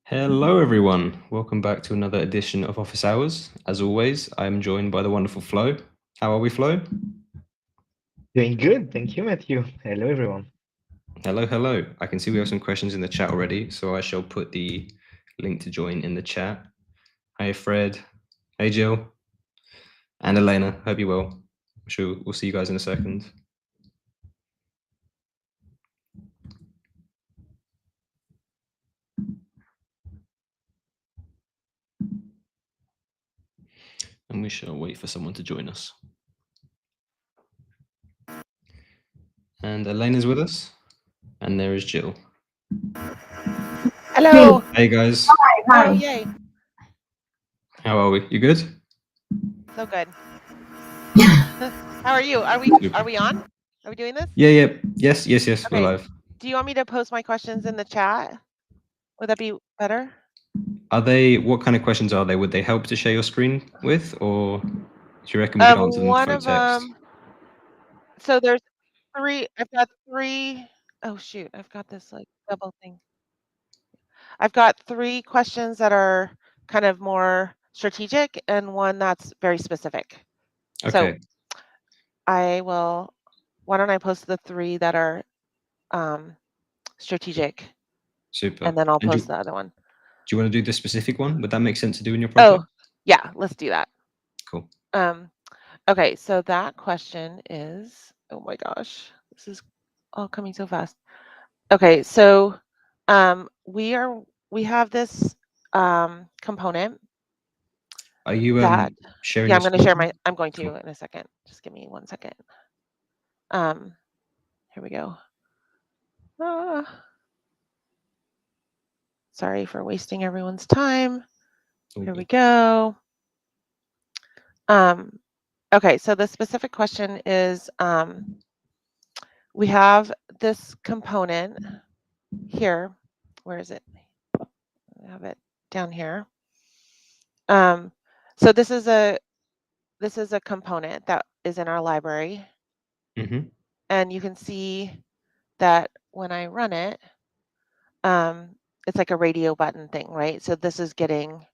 Hello, everyone. Welcome back to another edition of Office Hours. As always, I am joined by the wonderful Flo. How are we, Flo? Doing good, thank you, Matthew. Hello, everyone. Hello, hello. I can see we have some questions in the chat already, so I shall put the link to join in the chat. Hey, Fred. Hey, Jill. And Elena. Hope you're well. I'm sure we'll see you guys in a second. And we shall wait for someone to join us. And Elena's with us. And there is Jill. Hello. Hey, guys. Hi. Oh, yay. How are we? You good? So good. How are you? Are we on? Are we doing this? Yeah. Yes. Okay. We're live. Do you want me to post my questions in the chat? Would that be better? What kind of questions are they? Would they help to share your screen with, or do you reckon we could answer them One through of text? So there's three. I've got three. Oh shoot! I've got this like double thing. I've got three questions that are kind of more strategic and one that's very specific. Okay. So I will. Why don't I post the three that are strategic? Super. And then I'll post the other one. Do you want to do the specific one? Would that make sense to do in your project? Oh, yeah, let's do that. Cool. Okay, so that question is, oh my gosh, this is all coming so fast. Okay, so we have this component. Are you sharing? Yeah, I'm going to share my. I'm going to in a second. Just give me 1 second. Here we go. Sorry for wasting everyone's time. Here we go. Okay, so the specific question is, we have this component here. Where is it? I have it down here. So this is a component that is in our library. Mm-hmm. And you can see that when I run it, it's like a radio button thing, right? So this is getting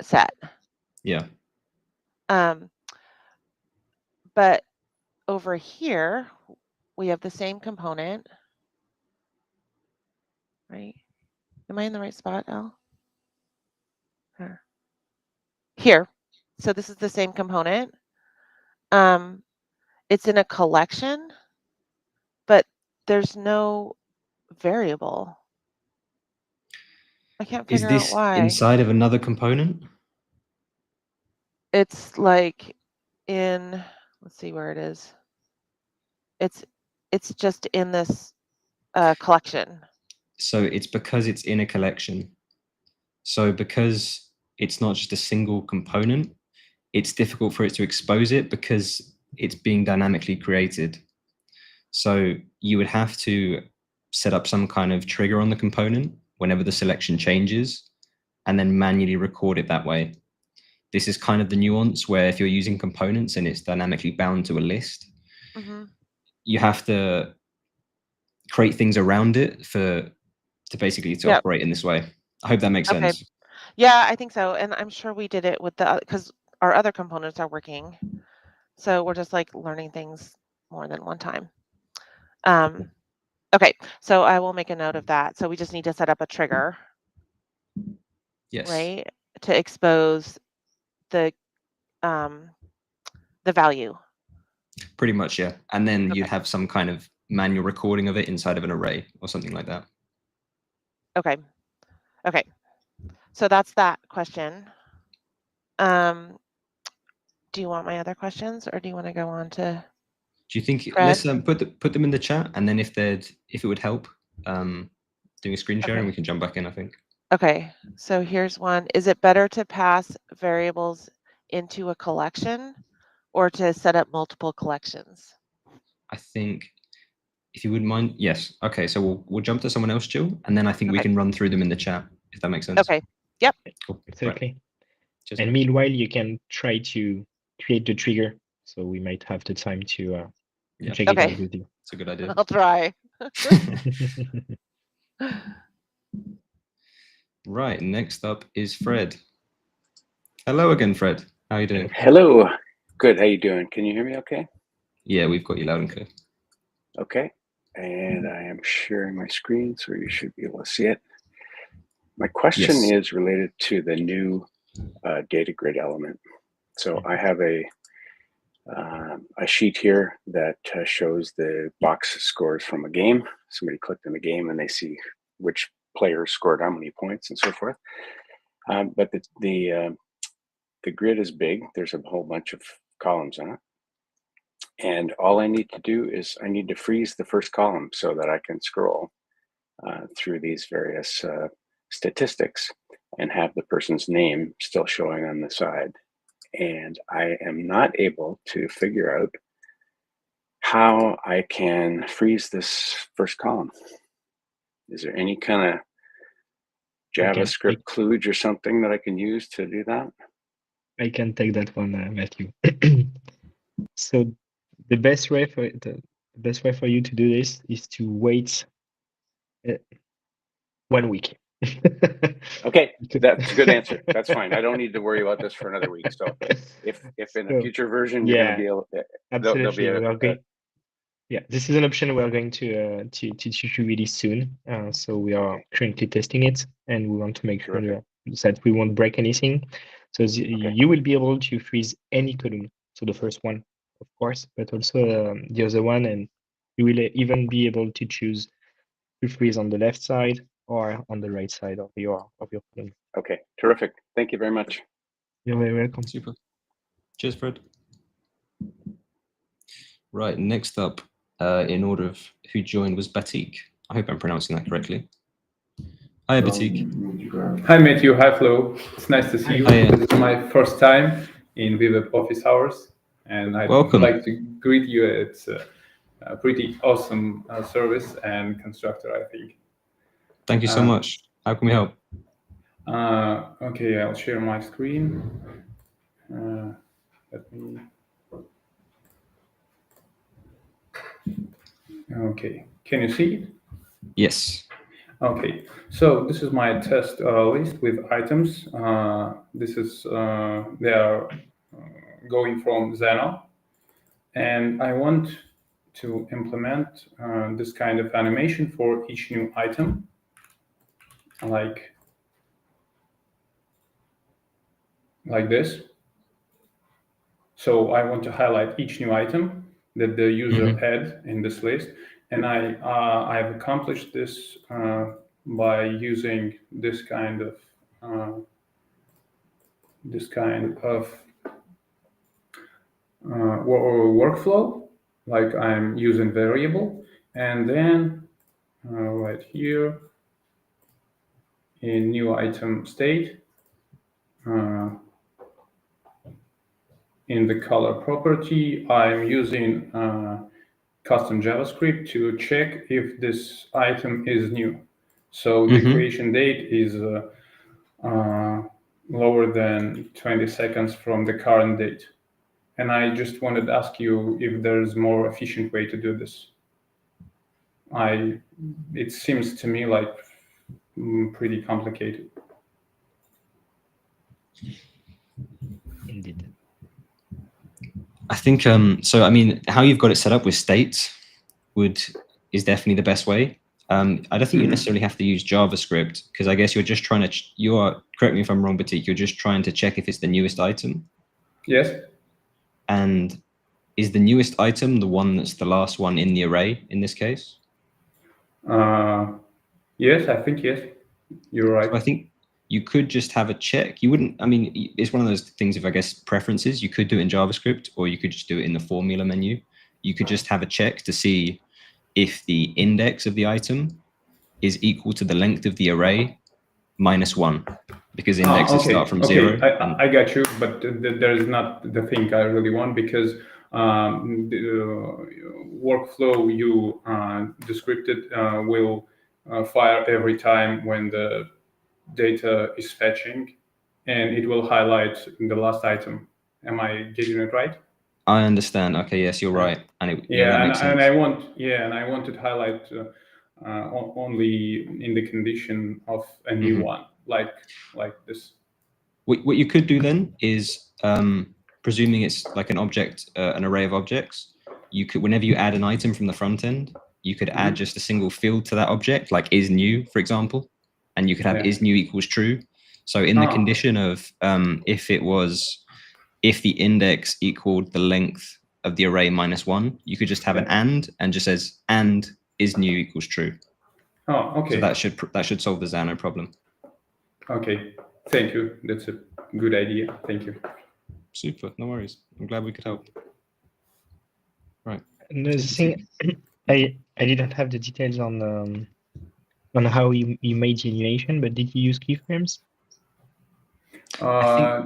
set. Yeah. But over here, we have the same component, right? Am I in the right spot, Al? Here. So this is the same component. It's in a collection, but there's no variable. I can't figure out why. Is this inside of another component? It's like in, let's see where it is. It's just in this collection. So it's because it's in a collection. So because it's not just a single component, it's difficult for it to expose it because it's being dynamically created. So you would have to set up some kind of trigger on the component whenever the selection changes, and then manually record it that way. This is kind of the nuance where if you're using components and it's dynamically bound to a list, you have to create things around it to operate in this way. I hope that makes sense. Yeah, I think so. And I'm sure we did it with because our other components are working. So we're just like learning things more than one time. Okay, so I will make a note of that. So we just need to set up a trigger. Yes. Right? To expose the value. Pretty much, yeah. And then you'd have some kind of manual recording of it inside of an array or something like that. Okay. So that's that question. Do you want my other questions, or do you want to go on to? Do you think Fred? Let's put them in the chat, and then if it would help, doing a screen share, and we can jump back in, I think. Okay, so here's one. Is it better to pass variables into a collection or to set up multiple collections? I think, if you wouldn't mind, yes. Okay, so we'll jump to someone else, Jill, and then I think we can run through them in the chat, if that makes sense. Okay. Yep. Cool. Exactly. Right. And meanwhile, you can try to create the trigger, so we might have the time to check it out with you. It's a good idea. I'll try. Right, next up is Fred. Hello again, Fred. How are you doing? Hello. Good. How you doing? Can you hear me okay? Yeah, we've got you loud and clear. Okay. And I am sharing my screen, so you should be able to see it. My question is related to the new data grid element. So I have a sheet here that shows the box scores from a game. Somebody clicked in the game and they see which player scored how many points and so forth. But the grid is big. There's a whole bunch of columns on it. And all I need to do is I need to freeze the first column so that I can scroll through these various statistics and have the person's name still showing on the side. And I am not able to figure out how I can freeze this first column. Is there any kind of JavaScript kludge or something that I can use to do that? I can take that one, Matthew. So the best way for you to do this is to wait 1 week. Okay, that's a good answer. That's fine. I don't need to worry about this for another week. So if in a future version you're going to be able to, absolutely, yeah, this is an option we're going to teach you really soon. So we are currently testing it, and we want to make sure that we won't break anything. So you will be able to freeze any column. So the first one, of course, but also the other one, and you will even be able to choose to freeze on the left side or on the right side of your column. Okay, terrific. Thank you very much. You're very welcome. Super. Cheers, Fred. Right, next up, in order of who joined, was Batik. I hope I'm pronouncing that correctly. Hi, Batik. Hi, Matthew. Hi, Flo. It's nice to see you. This is my first time in WeWeb office hours, and I'd like to greet you. It's a pretty awesome service and constructor, I think. Thank you so much. How can we help? Okay, I'll share my screen. Let me. Okay, can you see it? Yes. Okay, so this is my test list with items. This is they are going from Xeno, and I want to implement this kind of animation for each new item, like this. So I want to highlight each new item that the user had in this list, and I've accomplished this by using this kind of workflow. Like I'm using variable, and then right here in new item state, in the color property, I'm using custom JavaScript to check if this item is new. So the creation date is lower than 20 seconds from the current date. And I just wanted to ask you if there's more efficient way to do this. It seems to me like pretty complicated. Indeed. I think so. I mean, how you've got it set up with states is definitely the best way. I don't think you necessarily have to use JavaScript, because I guess you're just trying to. Correct me if I'm wrong, Batik. You're just trying to check if it's the newest item. Yes. And is the newest item the one that's the last one in the array in this case? Yes, I think yes. You're right. So I think you could just have a check. You wouldn't, I mean, it's one of those things of, I guess, preferences. You could do it in JavaScript, or you could just do it in the formula menu. You could just have a check to see if the index of the item is equal to the length of the array -1, because indexes start from 0. I got you, but there is not the thing I really want, because the workflow you described will fire every time when the data is fetching, and it will highlight the last item. Am I getting it right? I understand. Okay, yes, you're right. And I want to highlight only in the condition of a new one. like this. What you could do then is, presuming it's like an object, an array of objects, you could, whenever you add an item from the front end, you could add just a single field to that object, like is new, for example, and you could have is new equals true. So in the condition of if the index equaled the length of the array -1, you could just have an and just says and is new equals true. Oh, okay. So that should solve the Xano problem. Okay, thank you. That's a good idea. Thank you. Super, no worries. I'm glad we could help. Right. Another thing, I didn't have the details on how you made the animation, but did you use keyframes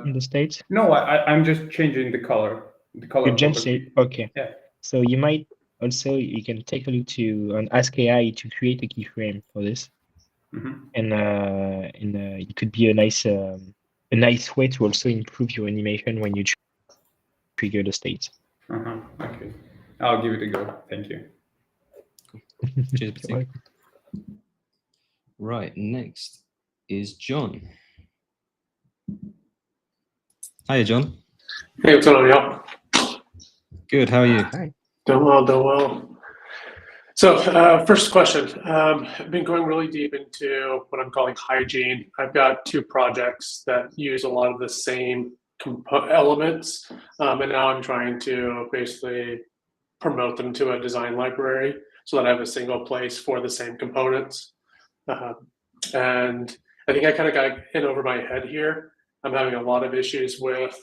in the States? No, I'm just changing the color. The color. You just say, okay. Yeah. So you might also, you can take a look to an Ask AI to create a keyframe for this, and it could be a nice way to also improve your animation when you trigger the states. Okay, I'll give it a go. Thank you. Cheers, Batik. Right, next is John. Hiya, John. Hey, what's going on, y'all? Good, how are you? Hi. Doing well. So, first question. I've been going really deep into what I'm calling hygiene. I've got 2 projects that use a lot of the same elements, and now I'm trying to basically promote them to a design library so that I have a single place for the same components. And I think I kind of got in over my head here. I'm having a lot of issues with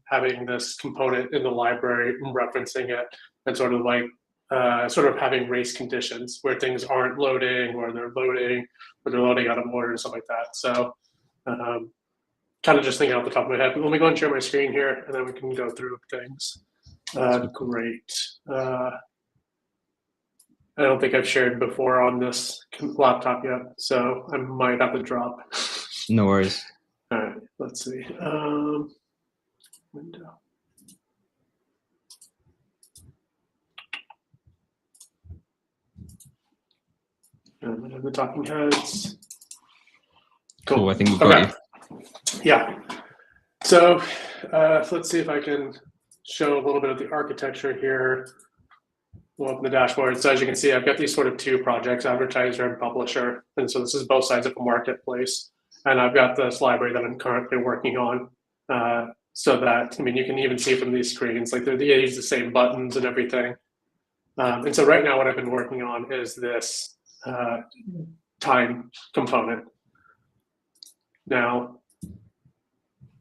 having this component in the library, referencing it, and sort of having race conditions where things aren't loading, or they're loading out of order and stuff like that. So kind of just thinking off the top of my head. But let me go and share my screen here, and then we can go through things. Great. I don't think I've shared before on this laptop yet, so I might have to drop. No worries. All right, let's see. Window. And the talking heads. Cool, I think we've got you. Yeah. So let's see if I can show a little bit of the architecture here. We'll open the dashboard. So as you can see, I've got these sort of 2 projects, advertiser and publisher. And so this is both sides of a marketplace. And I've got this library that I'm currently working on. So that, I mean, you can even see from these screens, like they use the same buttons and everything. And so right now what I've been working on is this time component. Now,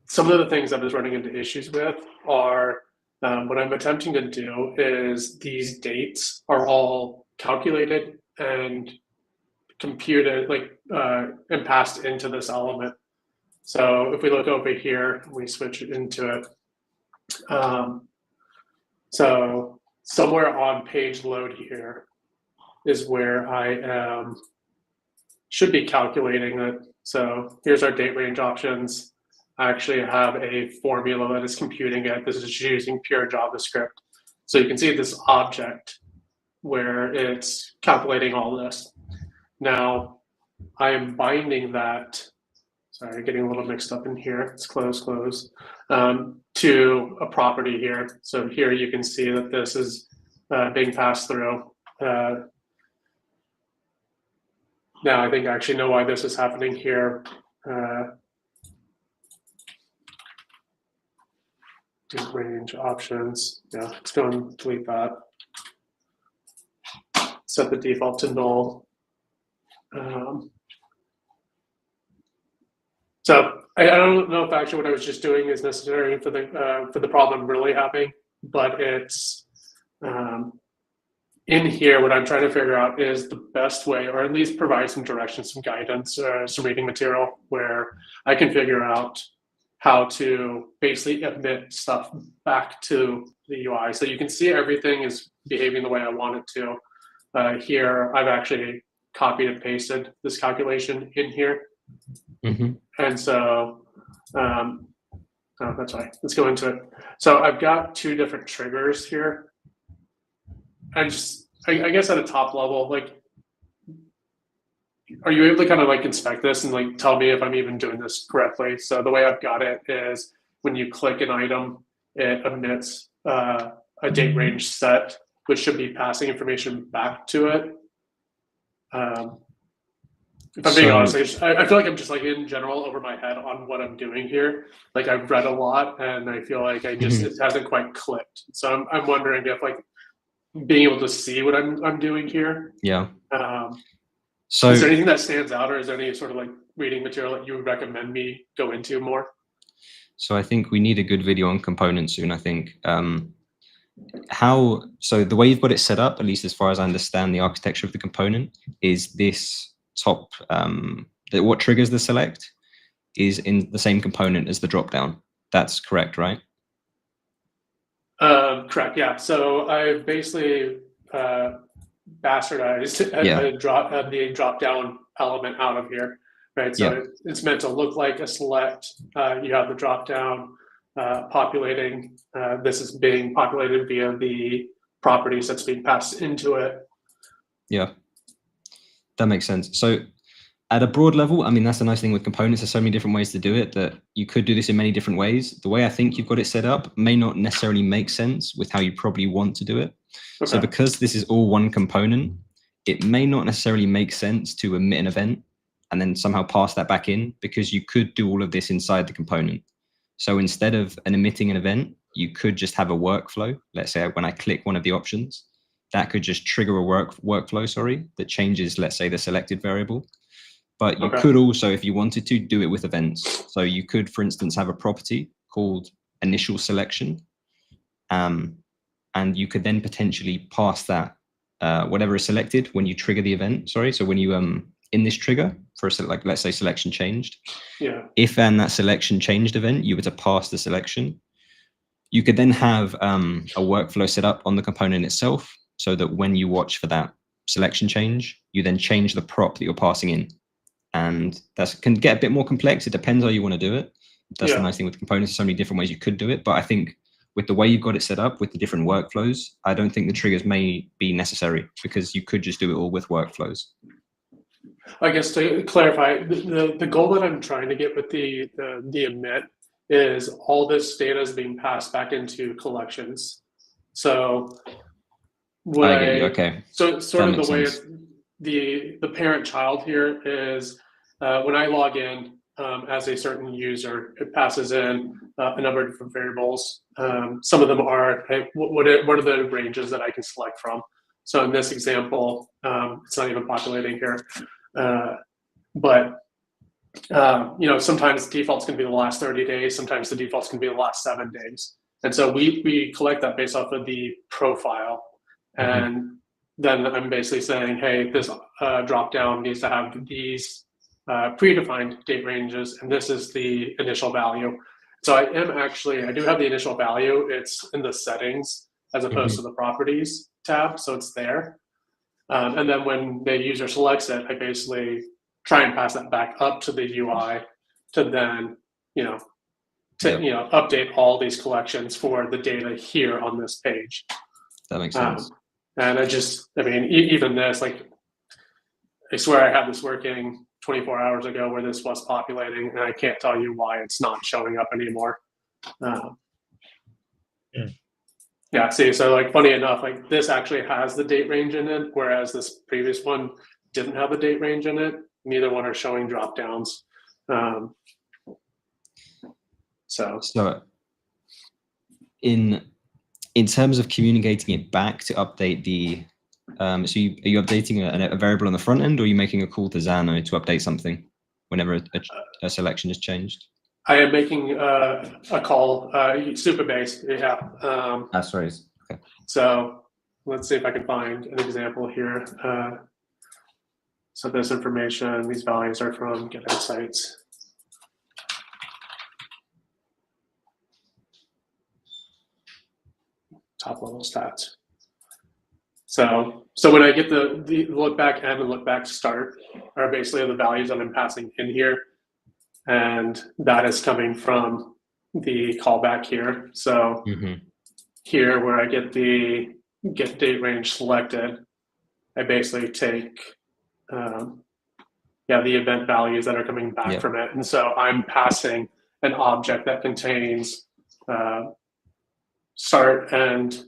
some of the things I was running into issues with are what I'm attempting to do is these dates are all calculated and computed, and passed into this element. So if we look over here, we switch it into it. So somewhere on page load here is where I should be calculating it. So here's our date range options. I actually have a formula that is computing it. This is using pure JavaScript. So you can see this object where it's calculating all this. Now I am binding that, sorry, getting a little mixed up in here. It's close, to a property here. So here you can see that this is being passed through. Now I think I actually know why this is happening here. Range options. Yeah, let's go and delete that. Set the default to null. So I don't know if actually what I was just doing is necessary for the problem I'm really having, but it's in here. What I'm trying to figure out is the best way, or at least provide some direction, some guidance, some reading material where I can figure out how to basically emit stuff back to the UI. So you can see everything is behaving the way I want it to. Here, I've actually copied and pasted this calculation in here. And so, oh, that's right, let's go into it. So I've got 2 different triggers here. I guess at a top level, like are you able to kind of like inspect this and like tell me if I'm even doing this correctly? So the way I've got it is when you click an item, it emits a date range set, which should be passing information back to it. If I'm being honest, I feel like I'm just like in general over my head on what I'm doing here. Like I've read a lot and I feel like it hasn't quite clicked. So I'm wondering if like being able to see what I'm doing here. Yeah. So is there anything that stands out, or is there any sort of like reading material that you would recommend me go into more? So I think we need a good video on components soon, I think. So the way you've got it set up, at least as far as I understand the architecture of the component, is this top, what triggers the select is in the same component as the dropdown. That's correct, right? Correct, yeah. So I've basically bastardized the drop down element out of here, right? So it's meant to look like a select. You have the drop down populating. This is being populated via the properties that's being passed into it. Yeah, that makes sense. So at a broad level, I mean, that's the nice thing with components. There's so many different ways to do it that you could do this in many different ways. The way I think you've got it set up may not necessarily make sense with how you probably want to do it. Okay. So because this is all one component, it may not necessarily make sense to emit an event and then somehow pass that back in, because you could do all of this inside the component. So instead of emitting an event, you could just have a workflow. Let's say when I click one of the options, that could just trigger a workflow, that changes, let's say, the selected variable. But you could also, if you wanted to, do it with events. So you could, for instance, have a property called initial selection. And you could then potentially pass that, whatever is selected when you trigger the event. So when you, in this trigger for like, let's say selection changed. Yeah. If that selection changed event, you were to pass the selection, you could then have a workflow set up on the component itself, so that when you watch for that selection change, you then change the prop that you're passing in. And that can get a bit more complex. It depends how you want to do it. That's the nice thing with components. There's so many different ways you could do it. But I think with the way you've got it set up with the different workflows, I don't think the triggers may be necessary, because you could just do it all with workflows. I guess to clarify, the goal that I'm trying to get with the emit is all this data is being passed back into collections. So so sort of the way the parent child here is when I log in as a certain user, it passes in a number of different variables. Some of them are, hey, what are the ranges that I can select from? So in this example, it's not even populating here, but sometimes the default's going to be the last 30 days. Sometimes the default's going to be the last 7 days. And so we collect that based off of the profile. And then I'm basically saying, hey, this dropdown needs to have these predefined date ranges, and this is the initial value. So I do have the initial value. It's in the settings as opposed to the properties tab, so it's there. And then when the user selects it, I basically try and pass that back up to the UI to then, update all these collections for the data here on this page. That makes sense. And even this, like, I swear I had this working 24 hours ago where this was populating, and I can't tell you why it's not showing up anymore. Yeah, see, so like funny enough, like this actually has the date range in it, whereas this previous one didn't have the date range in it. Neither one are showing drop downs. So in terms of communicating it back to update the, are you updating a variable on the front end, or are you making a call to Xano to update something whenever a selection is changed? I am making a call, Supabase, yeah. That's right. Okay. So let's see if I can find an example here. So this information, these values are from Get Insights. Top level stats. So when I get the look back and the look back start are basically the values that I'm passing in here. And that is coming from the callback here. So here where I get the get date range selected, I basically take the event values that are coming back Yeah. from it. And so I'm passing an object that contains start and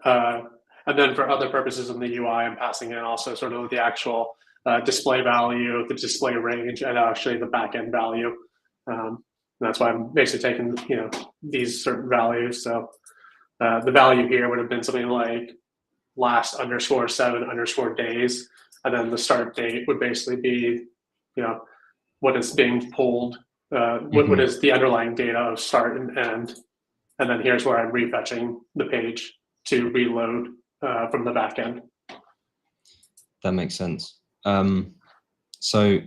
then for other purposes in the UI, I'm passing in also sort of the actual display value, the display range, and actually the backend value. And that's why I'm basically taking these certain values. So the value here would have been something like last _7_days, and then the start date would basically be what is being pulled, what is the underlying data of start and end, and then here's where I'm refetching the page to reload from the back end. That makes sense. So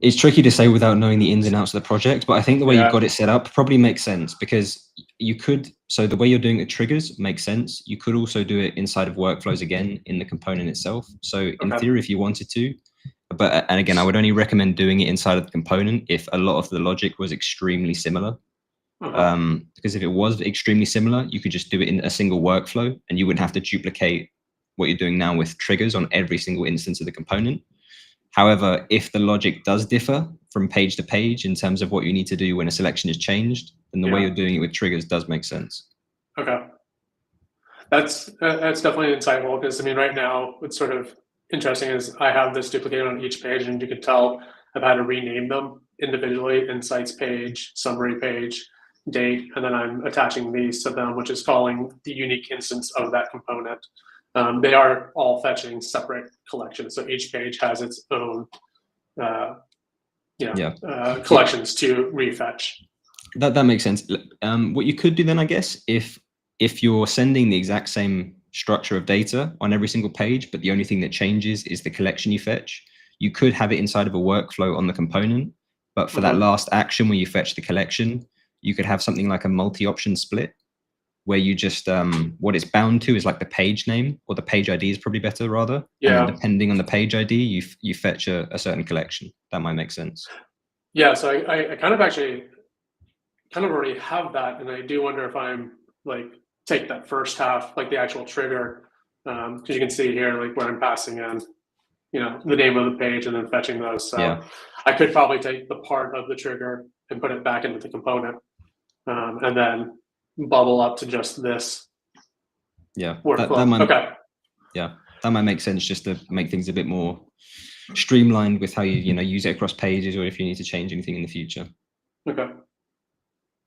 it's tricky to say without knowing the ins and outs of the project, but I think the way you've got it set up probably makes sense, because you could, so the way you're doing the triggers makes sense. You could also do it inside of workflows again in the component itself. So in theory, if you wanted to, and again, I would only recommend doing it inside of the component if a lot of the logic was extremely similar. Because if it was extremely similar, you could just do it in a single workflow and you wouldn't have to duplicate what you're doing now with triggers on every single instance of the component. However, if the logic does differ from page to page in terms of what you need to do when a selection is changed, then the way you're doing it with triggers does make sense. Okay. That's definitely insightful, because I mean, right now, what's sort of interesting is I have this duplicated on each page, and you can tell I've had to rename them individually: insights page, summary page, date, and then I'm attaching these to them, which is calling the unique instance of that component. They are all fetching separate collections, so each page has its own collections to refetch. That makes sense. What you could do then, I guess, if you're sending the exact same structure of data on every single page, but the only thing that changes is the collection you fetch, you could have it inside of a workflow on the component. But for that last action where you fetch the collection, you could have something like a multi-option split, where you just, what it's bound to is like the page name, or the page ID is probably better rather. Yeah. And then depending on the page ID, you fetch a certain collection. That might make sense. Yeah, so I kind of already have that, and I do wonder if I'm like take that first half, like the actual trigger, because you can see here like where I'm passing in, the name of the page and then fetching those. So I could probably take the part of the trigger and put it back into the component, and then bubble up to just this. Yeah, that might, yeah, that might make sense, just to make things a bit more streamlined with how you use it across pages, or if you need to change anything in the future. Okay.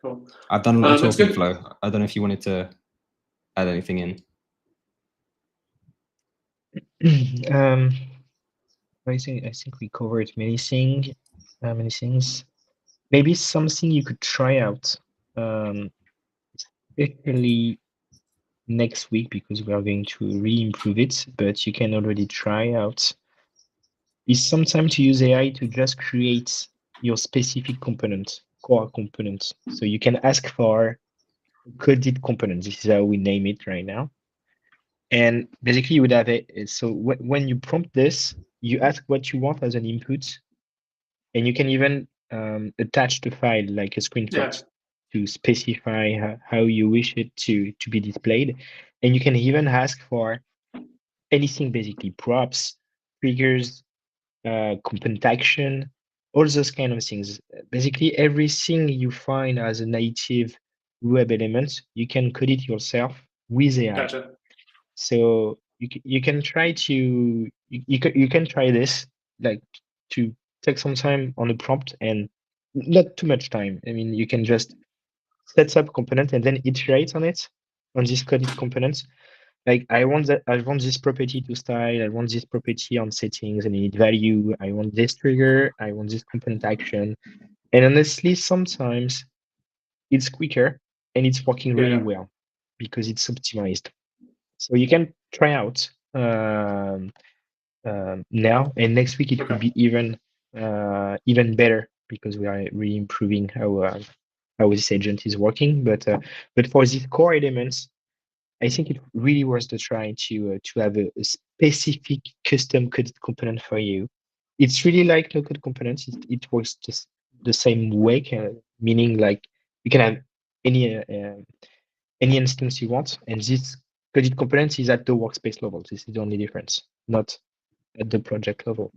Cool. I've done a lot of talking, Flo. I don't know if you wanted to add anything in. I think we covered many things. Maybe something you could try out, especially next week, because we are going to re-improve it, but you can already try out, is sometimes to use AI to just create your specific component, core component. So you can ask for coded component. This is how we name it right now. And basically you would have it. So when you prompt this, you ask what you want as an input, and you can even attach the file like a screenshot to specify how you wish it to be displayed. And you can even ask for anything, basically props, triggers, component action, all those kind of things. Basically everything you find as a native web element, you can code it yourself with AI. Gotcha. So you can try to you can try this, like to take some time on a prompt, and not too much time. I mean, you can just set up component and then iterate on it, on this coded components. Like I want this property to style, I want this property on settings and init value, I want this trigger, I want this component action. And honestly, sometimes it's quicker and it's working really well because it's optimized. So you can try out now, and next week it could be even better, because we are really improving how this agent is working. But for these core elements, I think it really was to try to have a specific custom coded component for you. It's really like no-code components. It works just the same way, meaning like you can have any instance you want, and this coded component is at the workspace level. This is the only difference, not at the project level.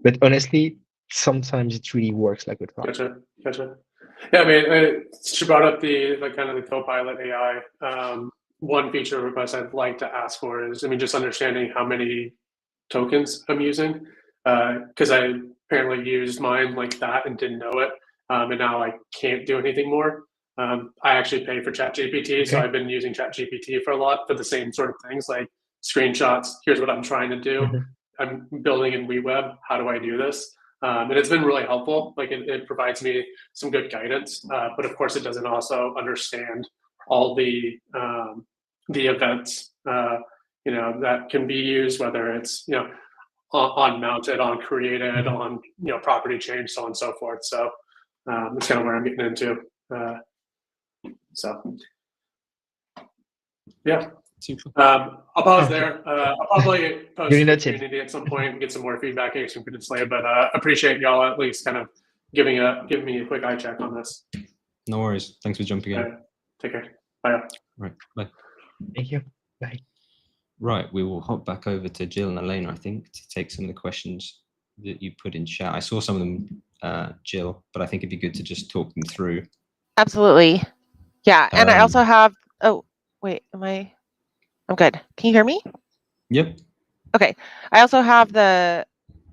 But honestly, sometimes it really works like a trap. Gotcha. Yeah, I mean, she brought up the kind of the Copilot AI. One feature request I'd like to ask for is, I mean, just understanding how many tokens I'm using, because I apparently used mine like that and didn't know it, and now I can't do anything more. I actually pay for ChatGPT, so Okay. I've been using ChatGPT for a lot for the same sort of things, like screenshots. Here's what I'm trying to do. Mhm. I'm building in WeWeb. How do I do this? And it's been really helpful. Like it provides me some good guidance, but of course it doesn't also understand all the events that can be used, whether it's on mounted, on created, on property change, so on and so forth. So that's kind of where I'm getting into. So yeah. I'll pause there. I'll probably post Duly to the noted. community at some point and get some more feedback, get some good slay, but appreciate y'all at least kind of giving me a quick eye check on this. No worries. Thanks for jumping in. All right. Take care. Bye. Right. Bye. Thank you. Bye. Right. We will hop back over to Jill and Elena, I think, to take some of the questions that you put in chat. I saw some of them, Jill, but I think it'd be good to just talk them through. Absolutely. Yeah. And I also have, oh, wait, I'm good. Can you hear me? Yep. Okay. I also have the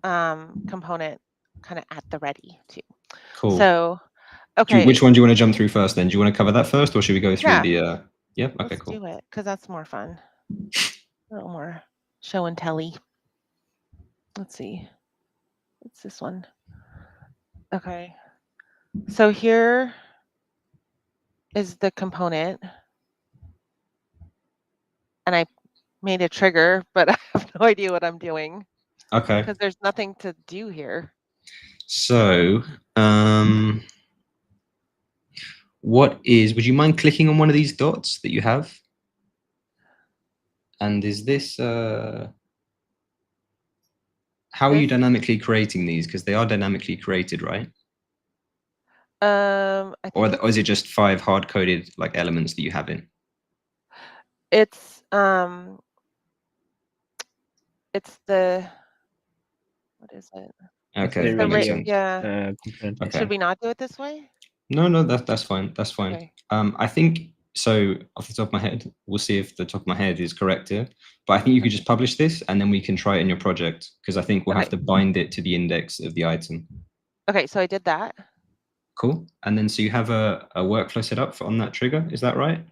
component kind of at the ready too. Cool. So, okay. Which one do you want to jump through first then? Do you want to cover that first, or should we go through Yeah. yeah? Okay, Let's cool. do it, because that's more fun. A little more show and telly. Let's see. What's this one? Okay. So here is the component. And I made a trigger, but I have no idea what I'm doing. Okay. Because there's nothing to do here. So, would you mind clicking on one of these dots that you have? And is this, how are you dynamically creating these? Because they are dynamically created, right? I think or is it just 5 hard-coded like elements that you have in? It's the, what is it? Okay, that makes sense. Yeah. Okay. Should we not do it this way? No, that's fine. That's fine. Okay. I think so. Off the top of my head, we'll see if the top of my head is correct here. But I think you could just publish this, and then we can try it in your project, because I think we'll have to bind it to the index of the item. Okay, so I did that. Cool. And then so you have a workflow set up on that trigger. Is that right?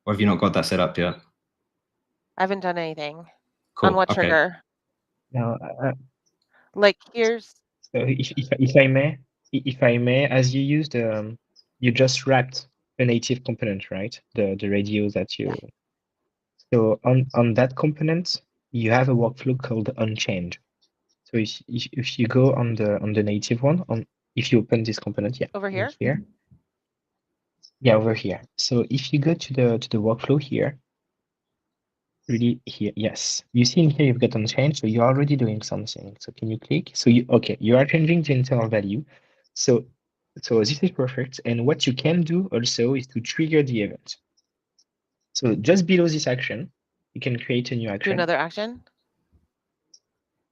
Or have you not got that set up yet? I haven't done anything. Cool. On what Okay. trigger? Now, Like here's. so if I may, as you used, you just wrapped a native component, right? The radio that you. Yeah. So on that component, you have a workflow called unchange. So if you go on the native one, if you open this component, yeah, Over here. Yeah, over here. So if you go to the workflow here, really here, yes, you see in here you've got unchange, so you're already doing something. So can you click? So you are changing the internal value. So this is perfect. And what you can do also is to trigger the event. So just below this action, you can create a new action. Do another action.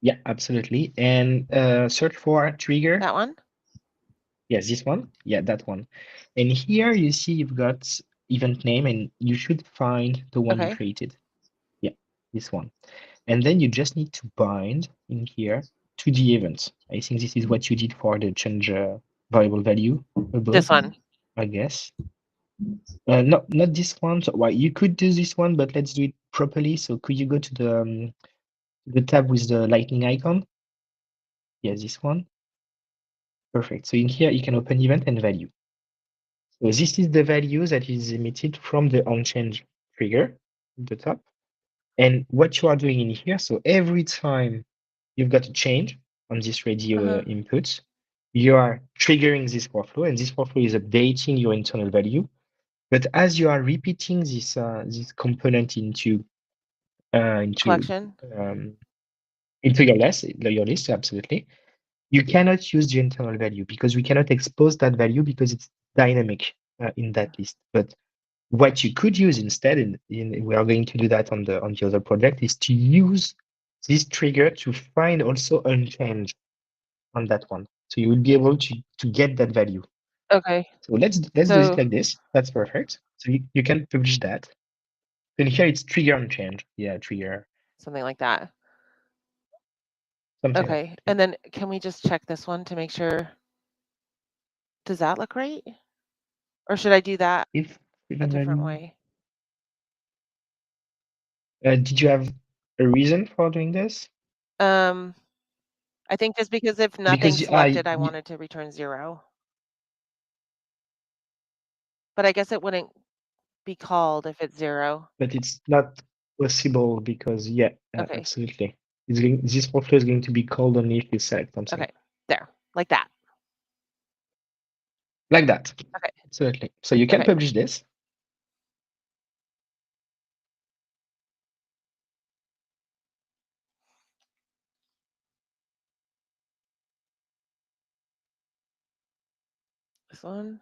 Yeah, absolutely. And search for trigger. That one? Yes, this one. Yeah, that one. And here you see you've got event name, and you should find the one you created. Yeah, this one. And then you just need to bind in here to the event. I think this is what you did for the change variable value above. This one. I guess. Not this one. So well, you could do this one, but let's do it properly. So could you go to the tab with the lightning icon? Yes, this one. Perfect. So in here you can open event and value. So this is the value that is emitted from the onChange trigger at the top. And what you are doing in here, so every time you've got a change on this radio input, you are triggering this workflow, and this workflow is updating your internal value. But as you are repeating this component into collection, into your list, absolutely, you cannot use the internal value because we cannot expose that value because it's dynamic in that list. But what you could use instead, and we are going to do that on the other project, is to use this trigger to find also unchanged on that one. So you will be able to get that value. Okay. So let's do it like this. That's perfect. So you can publish that. Then here it's trigger unchanged. Yeah, trigger. Something like that. Something Okay. like that. And then can we just check this one to make sure? Does that look right? Or should I do that If a different way? Did you have a reason for doing this? I think just because if nothing's Because selected, I wanted to return 0. But I guess it wouldn't be called if it's 0. But it's not possible because Okay. absolutely. This workflow is going to be called only if you select something. Okay. There. Like that. Like that. Okay. Absolutely. So you can publish this. This one.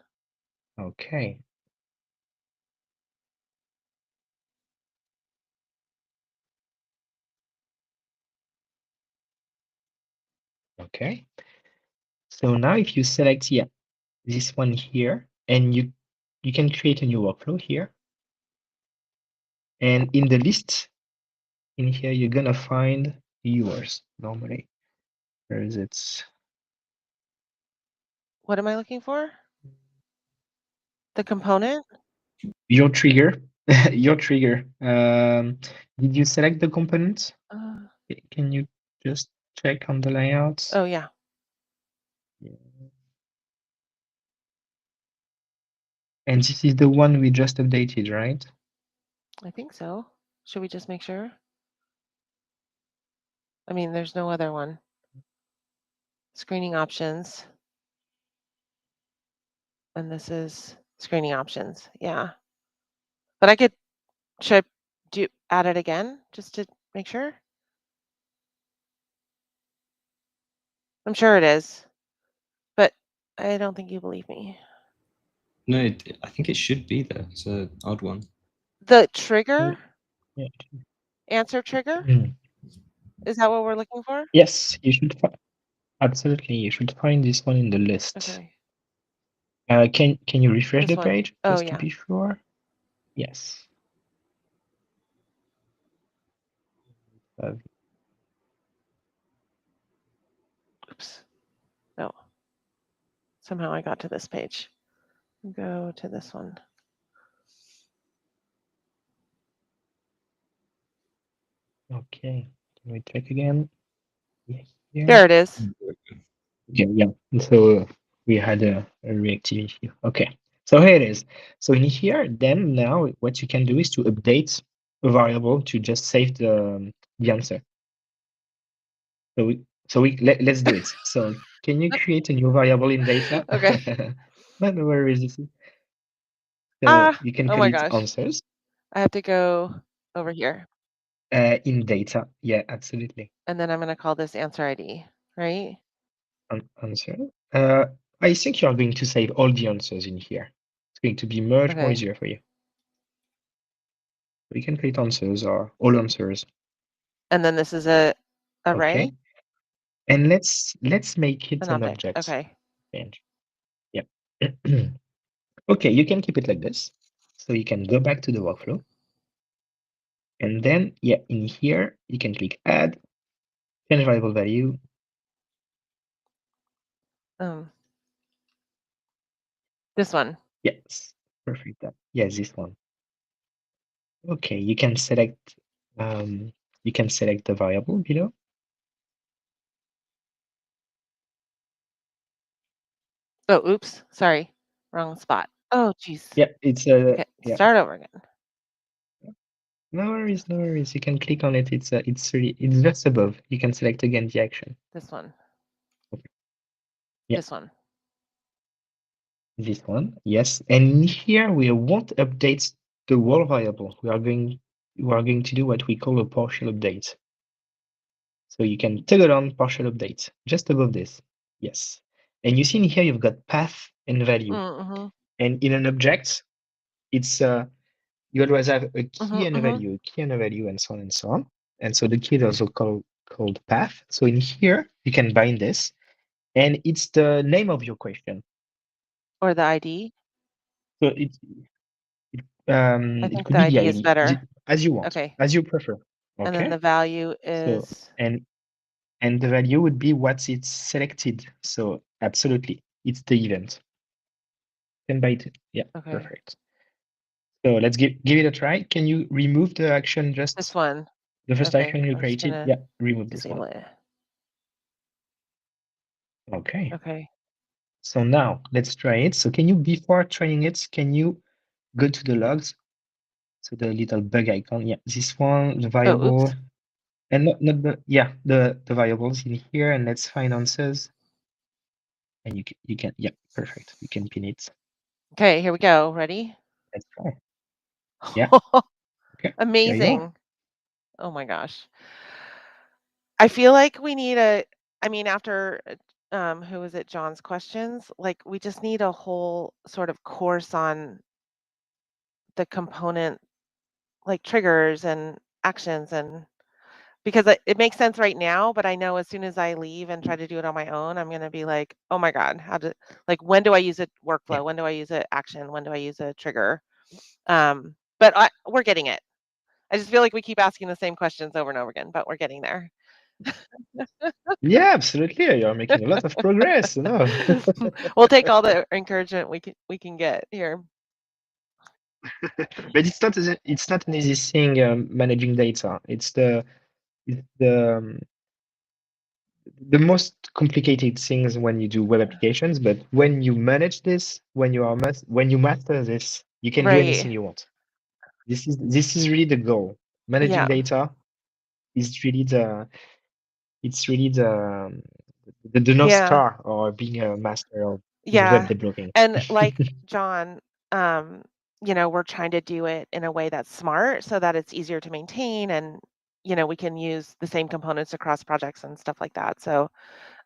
Okay. Okay. So now if you select this one here, and you can create a new workflow here. And in the list in here, you're gonna find yours normally. Where is it? What am I looking for? The component? Your trigger. Your trigger. Did you select the component? Can you just check on the layouts? Oh, yeah. And this is the one we just updated, right? I think so. Should we just make sure? I mean, there's no other one. Screening options. And this is screening options. Yeah. But I could, should I add it again just to make sure? I'm sure it is, but I don't think you believe me. No, I think it should be there. It's an odd one. The trigger? Yeah. Answer trigger? Mm. Is that what we're looking for? Yes, you should. Absolutely, you should find this one in the list. Okay. Can you refresh This the one. page Oh, just yeah. to be sure? Yes. Oops. No. Somehow I got to this page. Go to this one. Okay. Can we check again? Yeah, here. There it is. Yeah. So we had a reactivity. Okay. So here it is. So in here, then now what you can do is to update a variable to just save the answer. So let's do it. So can you create a new variable in data? Okay. No worries. So you can oh call my it gosh. answers. I have to go over here. In data. Yeah, absolutely. And then I'm going to call this answer ID, right? Answer. I think you are going to save all the answers in here. It's going to be much more easier for you. We can create answers or all answers. And then this is a array. Okay. And let's make it an object. Okay. Change. Yeah. Okay, you can keep it like this. So you can go back to the workflow. And then, in here, you can click add, change variable value. This one. Yes, perfect. Yes, this one. Okay, you can select the variable below. Oh, oops, sorry, wrong spot. Oh, geez. Yeah, it's okay, start over again. No worries. You can click on it. It's just above. You can select again the action. This one. Okay. Yeah. This one. This one, yes. And here we won't update the whole variable. We are going to do what we call a partial update. So you can toggle on partial update just above this. Yes. And you see in here you've got path and value. Mm-hmm. And in an object, it's you always have a key and a value, a key and a value, and so on and so on. And so the key is also called called path. So in here, you can bind this, and it's the name of your question. Or the ID? So I it think could the be the ID is ID, better. as you want, Okay. as you prefer. And then Okay. the value So is and the value would be what it's selected. So absolutely, it's the event. And by it. Yeah, okay. perfect. So let's give it a try. Can you remove the action This just one. the first Okay, action you I'm just created? gonna Yeah, remove this disable one. it. Okay. Okay. So now let's try it. So can you, before trying it, can you go to the logs? So the little bug icon. Yeah, this one, the variable, oops. and not the the variables in here. And let's find answers. And you can yeah, perfect. You can pin it. Okay, here we go. Ready? Let's try. Yeah. Okay. There you are. Amazing. Oh my gosh. I feel like we need I mean, after who was it, John's questions, like we just need a whole sort of course on the component, like triggers and actions, and because it makes sense right now, but I know as soon as I leave and try to do it on my own, I'm gonna be like, oh my God, when do I use a workflow? Yeah. When do I use an action? When do I use a trigger? But we're getting it. I just feel like we keep asking the same questions over and over again, but we're getting there. Yeah, absolutely. You're making a lot of progress. No. We'll take all the encouragement we can get here. But it's not an easy thing managing data. It's the most complicated things when you do web applications. But when you manage this, when you master this, you can do anything Right. you want. This is really the goal. Managing Yeah. data is really the the North Yeah. Star, or being a master of web Yeah. developing. And like John, we're trying to do it in a way that's smart so that it's easier to maintain, and we can use the same components across projects and stuff like that. So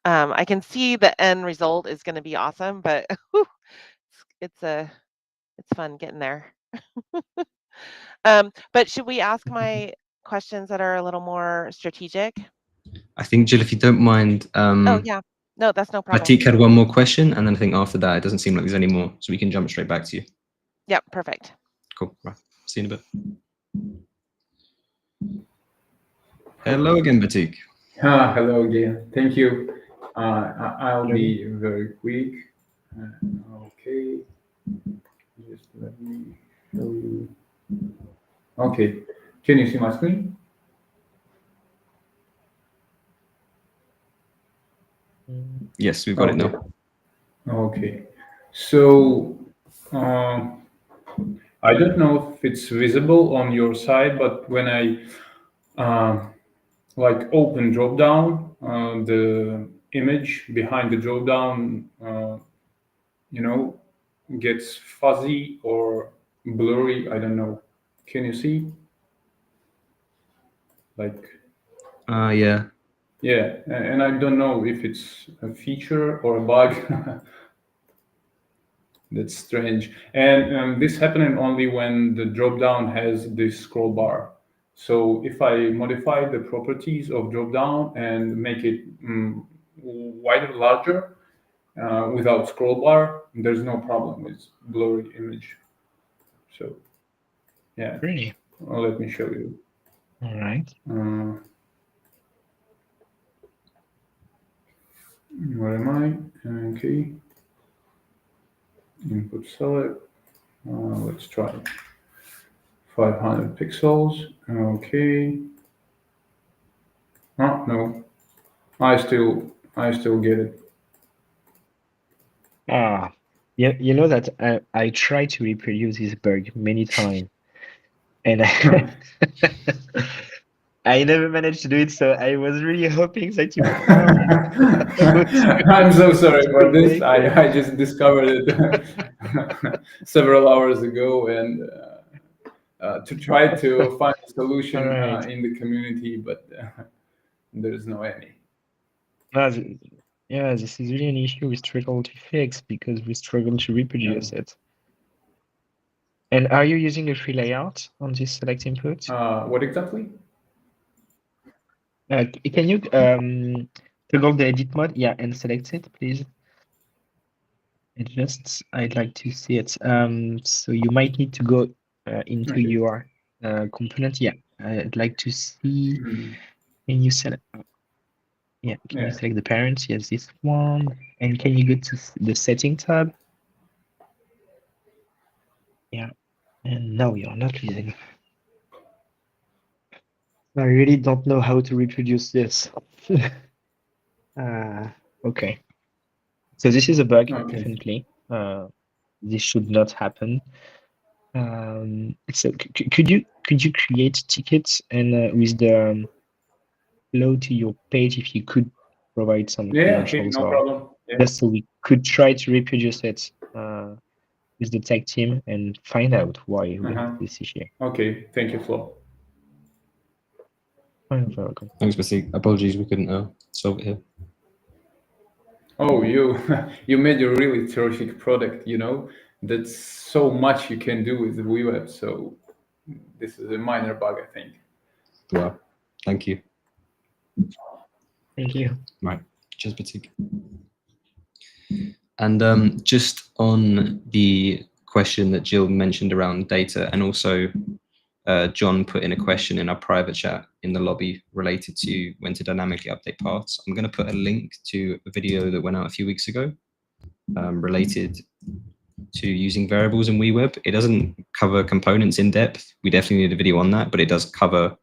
I can see the end result is going to be awesome, but whew, it's fun getting there. But should we ask my questions that are a little more strategic? I think, Jill, if you don't mind, Oh yeah, no, that's no problem. Pratik had one more question, and then I think after that, it doesn't seem like there's any more, so we can jump straight back to you. Yep, perfect. Cool. Right. See you in a bit. Hello again, Pratik. Hello again. Thank you. I'll be very quick. Okay. Just let me show you. Okay. Can you see my screen? Yes, we've got it now. Okay. So I don't know if it's visible on your side, but when I like open dropdown, the image behind the dropdown, gets fuzzy or blurry. I don't know. Can you see? Like, Yeah. yeah, and I don't know if it's a feature or a bug. That's strange. And this happening only when the dropdown has this scroll bar. So if I modify the properties of dropdown and make it wider, larger, without scroll bar, there's no problem with blurry image. So yeah, Really? let me show you. All right. Where am I? Okay. Input select. Let's try 500 pixels. Okay. Oh no, I still get it. Yeah, you know that I tried to reproduce this bug many times, and I never managed to do it. So I was really hoping that you found. I'm so sorry for this. make I just discovered it several hours ago, and to try to find a solution Alright. in the community, but there's no any. Yeah, this is really an issue we struggle to fix because we struggle to reproduce it. And are you using a free layout on this select input? What exactly? Can you toggle the edit mode? Yeah, and select it, please. Adjust. I'd like to see it. So you might need to go into Okay. your component. Yeah, I'd like to see. Can you select? Yeah, can you Yeah. select the parents? Yes, this one. And can you go to the setting tab? Yeah. And no, you're not leaving. I really don't know how to reproduce this. Okay. So this is a bug, Okay. definitely. This should not happen. So could you create tickets and with the flow to your page, if you could provide some Yeah. Okay. credentials No or problem. Yeah. just so we could try to reproduce it with the tech team and find out why we have this issue. Okay. Thank you, Flo. Oh, you're very welcome. Thanks, Basik. Apologies, we couldn't solve it here. Oh, you you made a really terrific product. You know, that's so much you can do with the WeWeb. So this is a minor bug, I think. Wow. Thank you. Thank you. Right. Cheers, Basik. And just on the question that Jill mentioned around data, and also John put in a question in our private chat in the lobby related to when to dynamically update paths. I'm going to put a link to a video that went out a few weeks ago related to using variables in WeWeb. It doesn't cover components in depth. We definitely need a video on that, but it does cover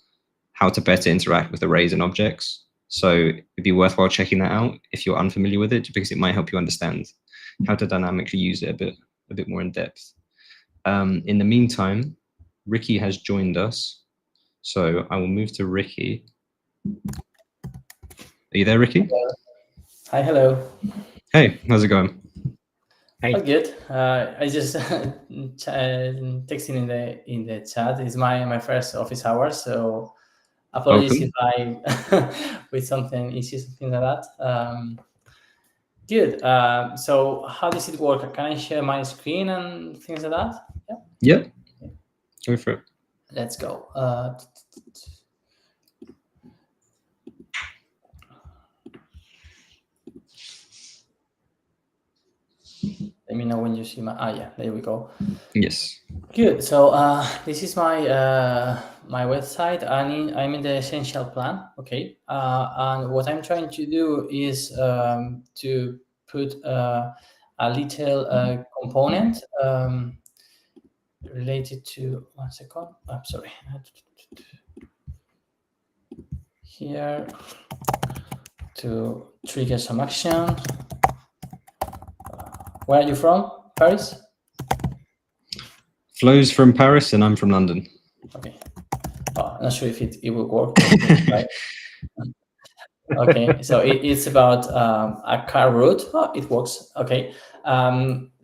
how to better interact with arrays and objects. So it'd be worthwhile checking that out if you're unfamiliar with it, because it might help you understand how to dynamically use it a bit more in depth. In the meantime, Ricky has joined us. So I will move to Ricky. Are you there, Ricky? Hi, hello. Hey, how's it going? Hi. Oh, good. I just texting in the chat. It's my first office hour, so apologies if I with something issues, something like that. Good. So how does it work? Can I share my screen and things like that? Yeah. Go for it. Let's go. Let me know when you see my. Yeah, there we go. Yes. Good. So this is my my website. I'm in the essential plan. Okay. And what I'm trying to do is to put a little component related to 1 second. I'm sorry. Here to trigger some action. Where are you from? Paris? Flo's from Paris and I'm from London. Okay. I'm not sure if it will work. Okay, so it's about a car route. Oh, it works. Okay.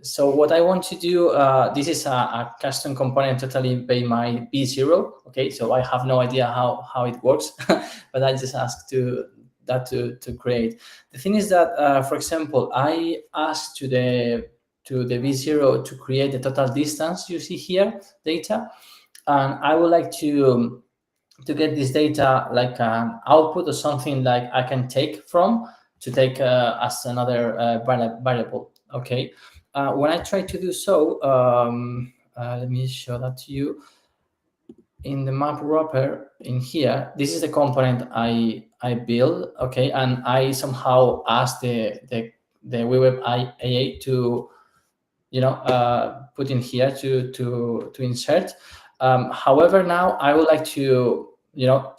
So what I want to do, this is a custom component totally by my B0. Okay, so I have no idea how it works, but I just asked to create. The thing is that, for example, I asked to the B0 to create the total distance you see here, data, and I would like to get this data like an output or something like I can take from to take as another variable. Okay. When I try to do so, let me show that to you. In the map wrapper in here, this is the component I build. Okay, and I somehow ask the WeWeb IA to put in here to insert. However, now I would like to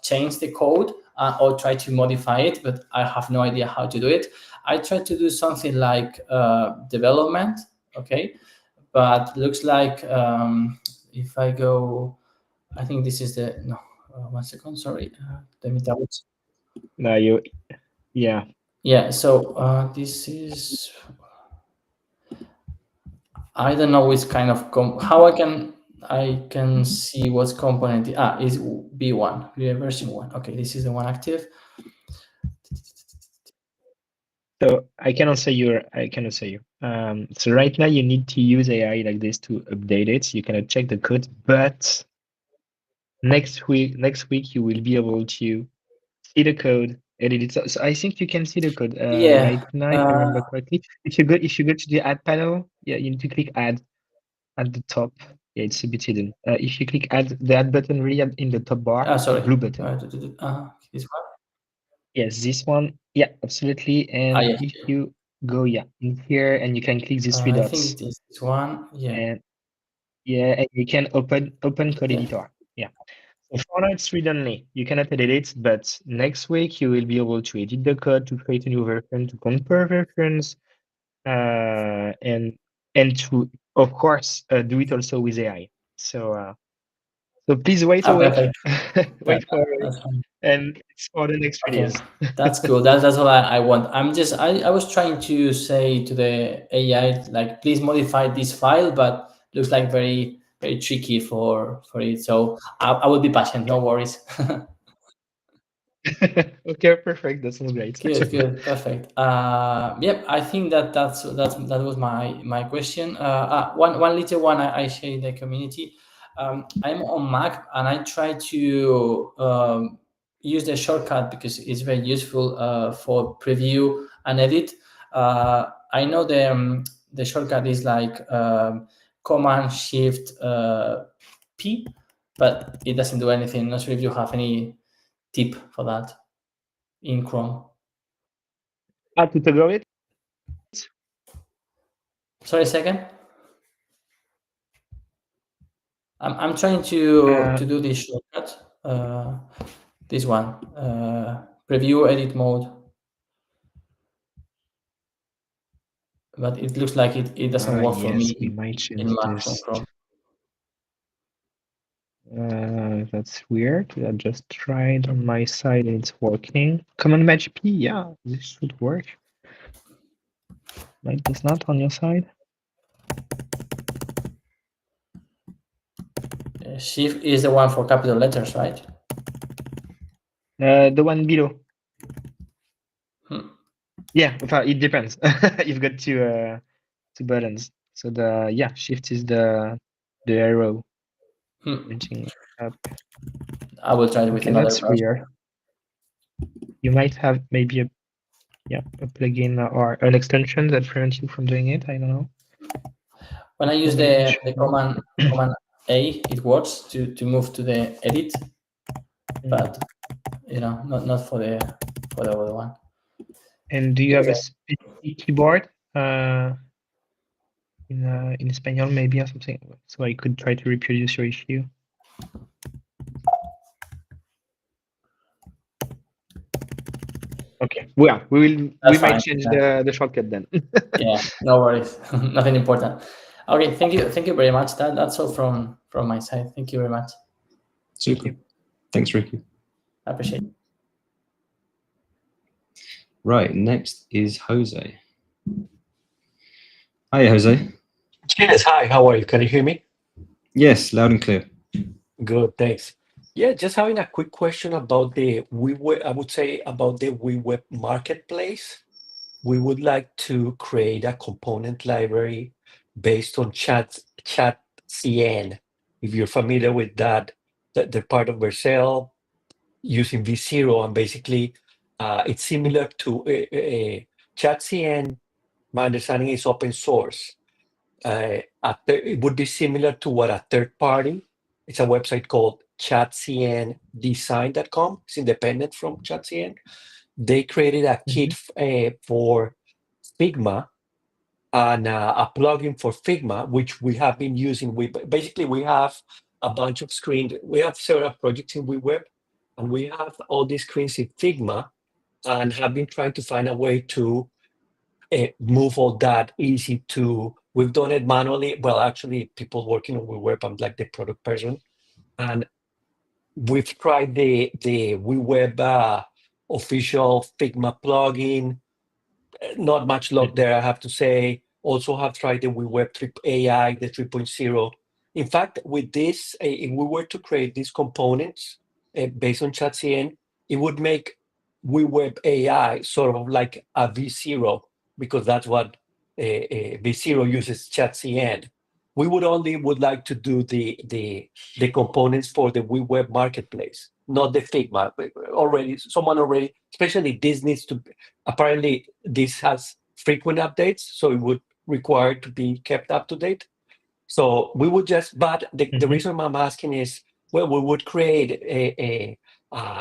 change the code or try to modify it, but I have no idea how to do it. I tried to do something like development, okay, but looks like if I go, I think this is the 1 second. Sorry, let me double. No, yeah. So this is. I don't know which kind of how I can see what's component is B1 version 1. Okay, this is the one active. So I can answer you. So right now you need to use AI like this to update it. You cannot check the code, but next week you will be able to see the code, edit it. So I think you can see the code Yeah. right now, if I remember correctly. If you go to the add panel, yeah, you need to click add at the top. Yeah, it's a bit hidden. If you click add the add button really in the top bar, Sorry. blue button. This one. Yes, this one. Yeah, absolutely. And yeah. if you go in here, and you can click these three I dots. think it is this one. Yeah. And and you can open code editor. Yeah. So for now it's read only. You cannot edit it, but next week you will be able to edit the code, to create a new version, to compare versions, and to, of course, do it also with AI. So please wait a week. Wait for it, and it's for the next release. That's cool. That's all I want. I was trying to say to the AI, like, please modify this file, but looks like very tricky for it. So I will be patient. No worries. Okay, perfect. That sounds great. Good, perfect. Yep, I think that was my question. One little one I share in the community. I'm on Mac and I try to use the shortcut because it's very useful for preview and edit. I know the shortcut is like Command Shift P, but it doesn't do anything. Not sure if you have any tip for that in Chrome. To toggle it? Sorry, a second. I'm trying to do this shortcut. This one, preview edit mode, but it looks like it doesn't work for me. We might change in Mac this. from Chrome. That's weird. I just tried on my side and it's working. Command Match P, yeah, this should work. Like it's not on your side. Shift is the one for capital letters, right? The one below. Yeah, it depends. You've got two buttons. So the Shift is the arrow. Pointing up. I will try it with another that's weird. You might have maybe a plugin or an extension that prevents you from doing it. I don't know. When I use the command A, it works to move to the edit, but not for the other one. And do you have a specific keyboard in Espanol maybe or something, so I could try to reproduce your issue? Okay. Well, we might change the shortcut then. Yeah, no worries. Nothing important. Okay, thank you very much. That's all from my side. Thank you very much. Super. Thanks, Ricky. I appreciate it. Right, next is Jose. Hi, Jose. Yes, hi, how are you? Can you hear me? Yes, loud and clear. Good, thanks. Yeah, just having a quick question about the WeWeb, I would say about the WeWeb marketplace. We would like to create a component library based on ChatCN. If you're familiar with that, they're part of Vercel using V0, and basically it's similar to ChatCN. My understanding is open source. It would be similar to what a third party. It's a website called chatcndesign.com. It's independent from ChatCN. They created a kit for Figma and a plugin for Figma, which we have been using. We have a bunch of screens. We have several projects in WeWeb, and we have all these screens in Figma, and have been trying to find a way to move all that easy to. We've done it manually. Well, actually, people working on WeWeb, I'm like the product person, and we've tried the WeWeb official Figma plugin. Not much luck there, I have to say. Also have tried the WeWeb AI, the 3.0. In fact, with this, if we were to create these components based on ChatCN, it would make WeWeb AI sort of like a V0, because that's what V0 uses ChatCN. We would like to do the components for the WeWeb marketplace. not the Figma. But especially this needs to, apparently this has frequent updates, so it would require to be kept up to date. So we would just, but the reason I'm asking is, well, we would create a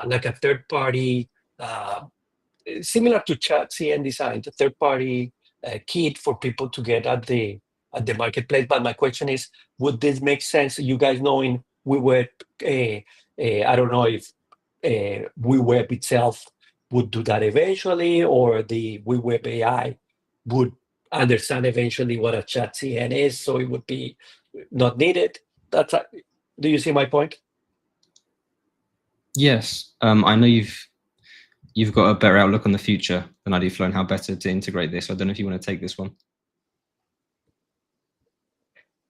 like a third party, similar to ChatCN design, the third party kit for people to get at the marketplace. But my question is, would this make sense? You guys knowing WeWeb, I don't know if WeWeb itself would do that eventually, or the WeWeb AI would understand eventually what a ChatCN is, so it would be not needed. Do you see my point? Yes, I know you've got a better outlook on the future than I do, Flo, and how better to integrate this. I don't know if you want to take this one.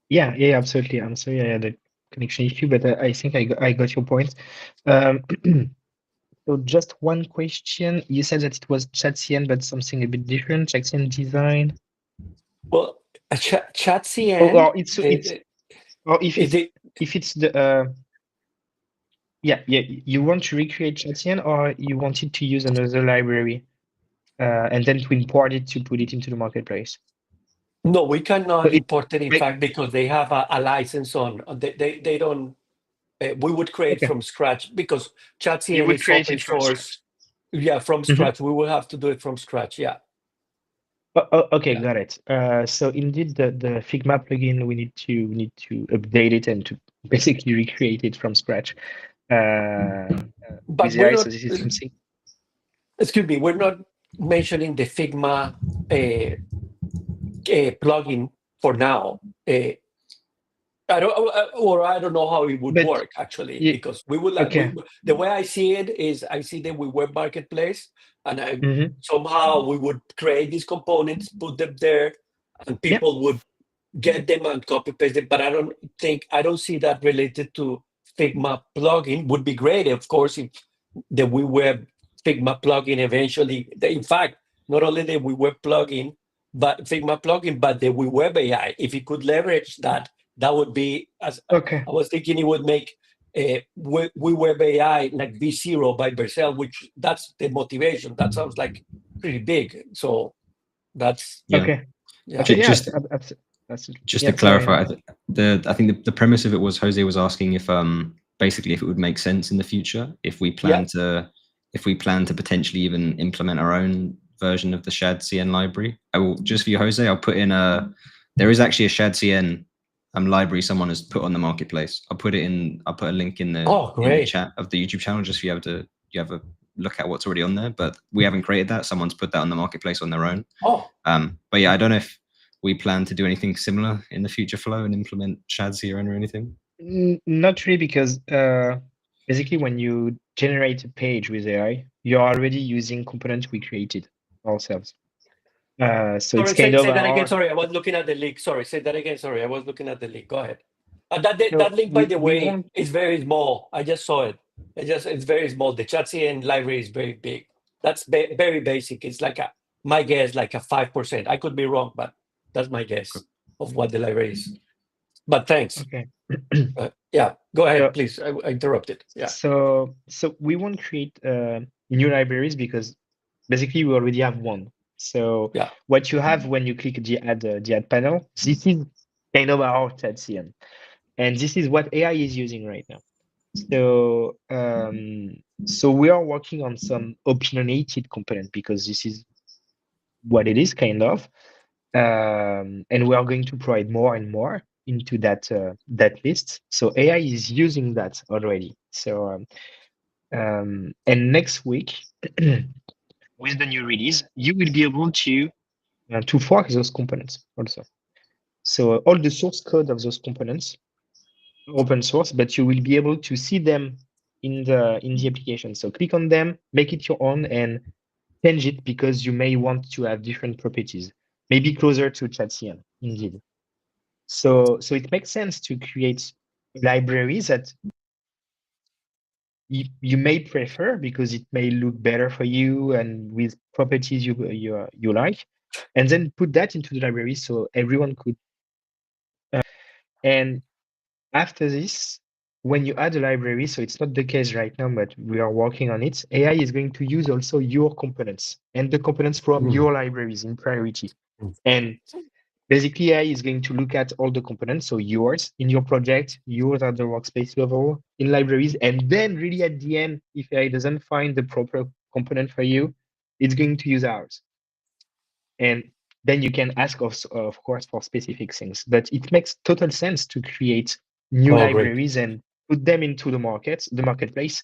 Yeah, absolutely. I'm sorry I had a connection issue, but I think I got your point. So just one question. You said that it was ChatCN, but something a bit different, ChatCN design. Well, ChatCN. Or if it's the you want to recreate ChatCN, or you wanted to use another library and then to import it to put it into the marketplace? No, we cannot So import it, in fact, because they have a license on. They don't. We would create from scratch, because ChatCN is open source. Yeah, from scratch. We will have to do it from scratch. Yeah. Okay, got it. So indeed, the Figma plugin, we need to update it and to basically recreate it from scratch. But with AI, so this is something. Excuse me, we're not mentioning the Figma plugin for now. I don't know how it would work actually, because we would like the way I see it is, I see the WeWeb marketplace, and somehow we would create these components, put them there, and people would get them and copy paste them. But I don't see that related to Figma plugin. Would be great, of course, if the WeWeb Figma plugin eventually. In fact, not only the WeWeb plugin, but Figma plugin, but the WeWeb AI. If it could leverage that, that would be, as I was thinking, it would make WeWeb AI like V0 by Vercel, which that's the motivation. That sounds like pretty big. So that's okay. Yeah. Just to clarify, I think the premise of it was, Jose was asking if basically if it would make sense in the future if we plan to potentially even implement our own version of the ShadCN library. I will, just for you, Jose, I'll put in there is actually a ShadCN library someone has put on the marketplace. I'll put a link in the chat of the YouTube channel, just for you have a look at what's already on there. But we haven't created that. Someone's put that on the marketplace on their own. But yeah, I don't know if we plan to do anything similar in the future, Flo, and implement ShadCN or anything. Not really, because basically when you generate a page with AI, you're already using components we created ourselves. So it's kind of say that again. Sorry, I was looking at the link. Sorry, say that again. Sorry, I was looking at the link. Go ahead. That link, by the way, is very small. I just saw it. It's very small. The ChatCN library is very big. That's very basic. It's like my guess, like a 5%. I could be wrong, but that's my guess of what the library is. But thanks. Okay. Yeah, go ahead, please. I interrupted. Yeah. So we won't create new libraries, because basically we already have one. So what you have when you click the add panel, this is kind of our ChatCN, and this is what AI is using right now. So so we are working on some opinionated component, because this is what it is kind of, and we are going to provide more and more into that list. So AI is using that already. So and next week, with the new release, you will be able to fork those components also. So all the source code of those components are open source, but you will be able to see them in the application. So click on them, make it your own, and change it, because you may want to have different properties, maybe closer to ChatCN, indeed. So it makes sense to create libraries that you may prefer, because it may look better for you and with properties you like, and then put that into the library so everyone could. And after this, when you add a library, so it's not the case right now, but we are working on it. AI is going to use also your components and the components from your libraries in priority. And basically, AI is going to look at all the components, so yours in your project, yours at the workspace level, in libraries, and then really at the end, if AI doesn't find the proper component for you, it's going to use ours. And then you can ask us, of course, for specific things. But it makes total sense to create new libraries and put them into the marketplace.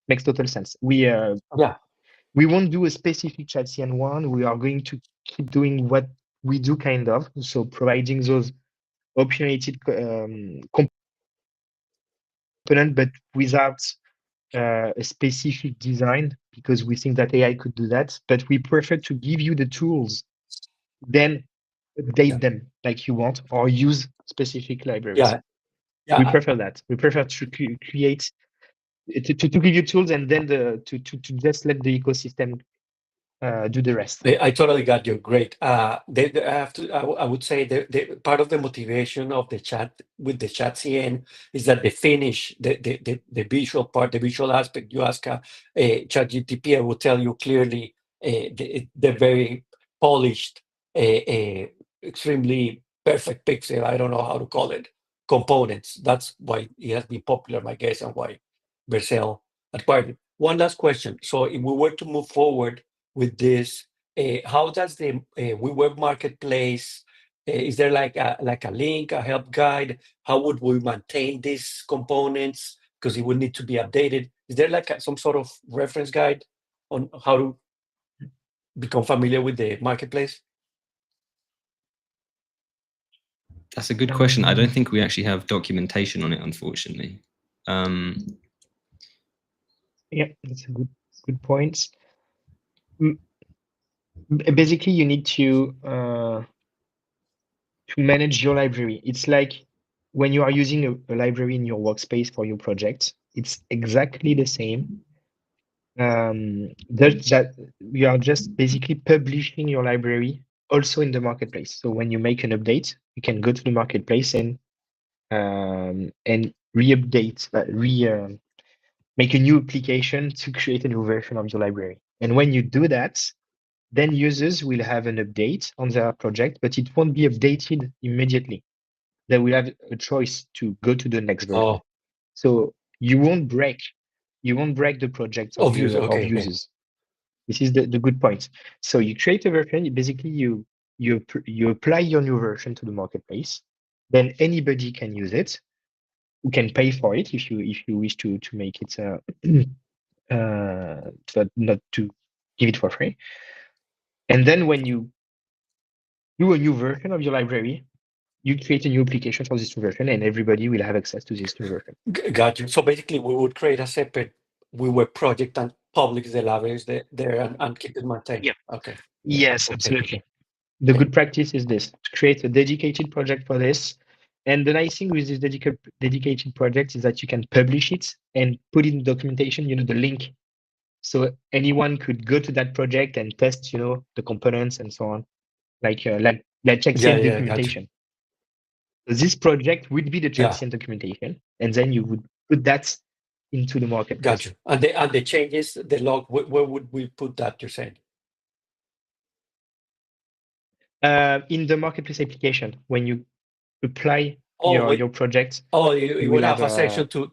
Makes total sense. We won't do a specific ChatCN one. We are going to keep doing what we do, kind of. So providing those opinionated component, but without a specific design, because we think that AI could do that. But we prefer to give you the tools, then update them like you want, or use specific libraries. We prefer that. We prefer to create to give you tools, and then to just let the ecosystem do the rest. I totally got you. Great. I have to. I would say the part of the motivation of the chat with the chat CN is that the finish, the visual part, the visual aspect. You ask ChatGPT, I will tell you clearly the very polished, extremely perfect pixel. I don't know how to call it. Components. That's why it has been popular, my guess, and why Vercel acquired it. One last question. So if we were to move forward with this, how does the WeWeb marketplace? Is there like a link, a help guide? How would we maintain these components? Because it would need to be updated. Is there like some sort of reference guide on how to become familiar with the marketplace? That's a good question. I don't think we actually have documentation on it, unfortunately. Yeah, that's a good point. Basically, you need to manage your library. It's like when you are using a library in your workspace for your project, it's exactly the same. That you are just basically publishing your library also in the marketplace. So when you make an update, you can go to the marketplace and re-update, make a new application to create a new version of your library. And when you do that, then users will have an update on their project, but it won't be updated immediately. They will have a choice to go to the next version. So you won't break the project of users. This is the good point. So you create a version, basically you apply your new version to the marketplace, then anybody can use it, who can pay for it if you wish to make it not to give it for free. And then when you do a new version of your library, you create a new application for this new version, and everybody will have access to this new version. Got you. So basically, we would create a separate WeWeb project and publish the libraries there and keep it maintained. Yeah. Okay. Yes, absolutely. The good practice is this: to create a dedicated project for this. And the nice thing with this dedicated project is that you can publish it and put in documentation, the link. So anyone could go to that project and test, the components and so on, like ChatCN documentation. So this project would be the ChatCN documentation, and then you would put that into the marketplace. Gotcha. And the changes, the log, where would we put that? You're saying? In the marketplace application, when you apply your project. You will have a section to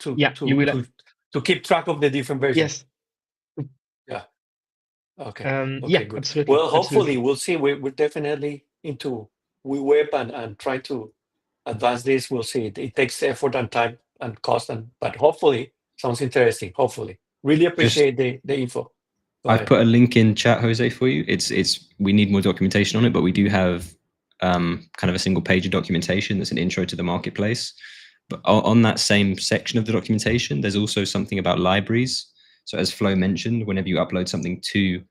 keep track of the different versions. Yes. Yeah. Okay. Good. Absolutely. Well, hopefully we'll see. We're definitely into WeWeb and trying to advance this. We'll see. It takes effort and time and cost, but hopefully sounds interesting. Hopefully, really appreciate the info. I've put a link in chat, Jose, for you. We need more documentation on it, but we do have kind of a single page of documentation that's an intro to the marketplace. But on that same section of the documentation, there's also something about libraries. So as Flo mentioned, whenever you upload something to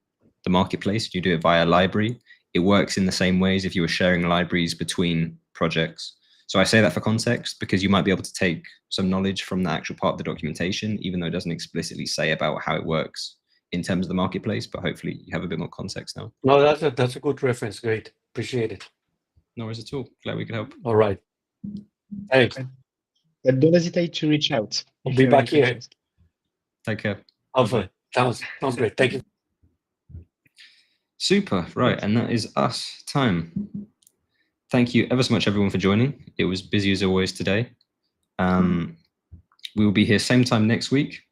the marketplace, you do it via library. It works in the same way as if you were sharing libraries between projects. So I say that for context because you might be able to take some knowledge from the actual part of the documentation, even though it doesn't explicitly say about how it works in terms of the marketplace, but hopefully you have a bit more context now. No, that's a good reference. Great. Appreciate it. No worries at all. Glad we could help. All right. Thanks. But don't hesitate to reach out. I'll if be you have any back here. questions. Take care. Hopefully. Sounds great. Thank you. Super. Right. And that is us time. Thank you ever so much, everyone, for joining. It was busy as always today. We will be here same time next week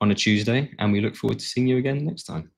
on a Tuesday, and we look forward to seeing you again next time.